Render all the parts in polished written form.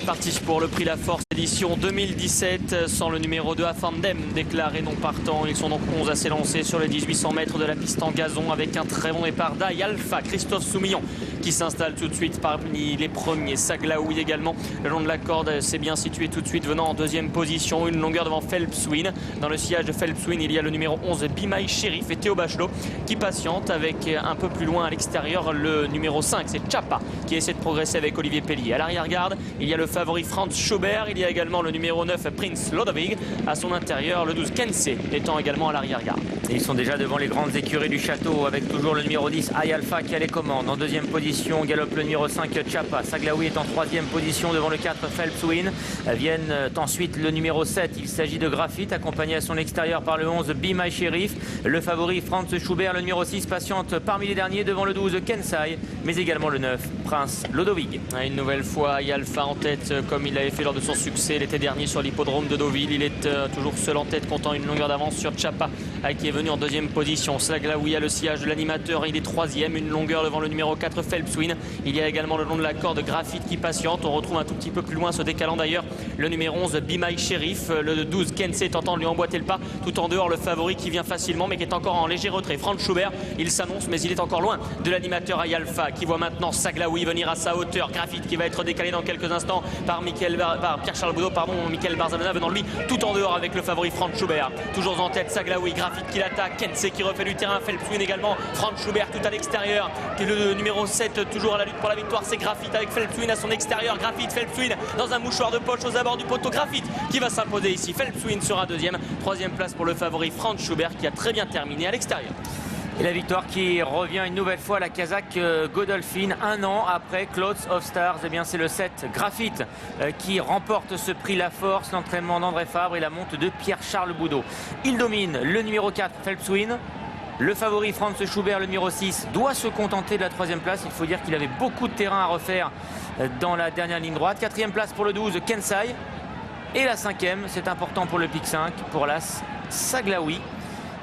Parti pour le prix La Force édition 2017 sans le numéro 2 Afandem déclaré non partant. Ils sont donc 11 à s'élancer sur les 1800 mètres de la piste en gazon avec un très bon départ d'Aï Alpha. Christophe Soumillon qui s'installe tout de suite parmi les premiers. Saglaoui également le long de la corde s'est bien situé tout de suite venant en deuxième position. Une longueur devant Phelpswin. Dans le sillage de Phelpswin il y a le numéro 11 Bimaï Shérif et Théo Bachelot qui patiente avec un peu plus loin à l'extérieur le numéro 5 c'est Chapa qui essaie de progresser avec Olivier Pellier. À l'arrière-garde il y a le favori Franz Schubert, il y a également le numéro 9 Prince Lodovig, à son intérieur le 12 Kensei étant également à l'arrière-garde. Ils sont déjà devant les grandes écuries du château avec toujours le numéro 10 Aï Alpha qui a les commandes. En deuxième position galope le numéro 5 Chapa. Saglaoui est en troisième position devant le 4 Phelpswin. Viennent ensuite le numéro 7, il s'agit de Graphite accompagné à son extérieur par le 11 Bimaï Shérif. Le favori Franz Schubert, le numéro 6 patiente parmi les derniers devant le 12 Kensei, mais également le 9 Prince Lodovig. Une nouvelle fois Aï Alpha en tête comme il l'avait fait lors de son succès l'été dernier sur l'hippodrome de Deauville. Il est toujours seul en tête comptant une longueur d'avance sur Chapa qui est venu en deuxième position. Saglaoui a le sillage de l'animateur, il est troisième, une longueur devant le numéro 4 Phelpswin. Il y a également le long de la corde Graphite qui patiente. On retrouve un tout petit peu plus loin, se décalant d'ailleurs, le numéro 11 Bimaï Shérif. Le 12 Kensei tentant de lui emboîter le pas. Tout en dehors le favori qui vient facilement mais qui est encore en léger retrait. Franz Schubert, il s'annonce mais il est encore loin de l'animateur Aï Alpha qui voit maintenant Saglaoui venir à sa hauteur. Graphite qui va être décalé dans quelques instants par Pierre-Charles Boudot, Michael Barzalona venant de lui tout en dehors avec le favori Franz Schubert. Toujours en tête Saglaoui, Graphite qui l'attaque, Kensei qui refait du terrain, Phelpswin également, Franz Schubert tout à l'extérieur. Le numéro 7 toujours à la lutte pour la victoire, c'est Graphite avec Phelpswin à son extérieur. Graphite, Phelpswin dans un mouchoir de poche aux abords du poteau. Graphite qui va s'imposer ici. Phelpswin sera deuxième. Troisième place pour le favori Franz Schubert qui a très bien terminé à l'extérieur. Et la victoire qui revient une nouvelle fois à la Kazakh Godolphin, un an après Clouds of Stars. Eh bien c'est le 7 Graphite qui remporte ce prix La Force, l'entraînement d'André Fabre et la monte de Pierre-Charles Boudot. Il domine le numéro 4 Phelpswin. Le favori Franz Schubert, le numéro 6, doit se contenter de la troisième place. Il faut dire qu'il avait beaucoup de terrain à refaire dans la dernière ligne droite. Quatrième place pour le 12 Kensei. Et la cinquième, c'est important pour le pic 5, pour l'As Saglaoui.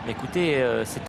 Écoutez, c'est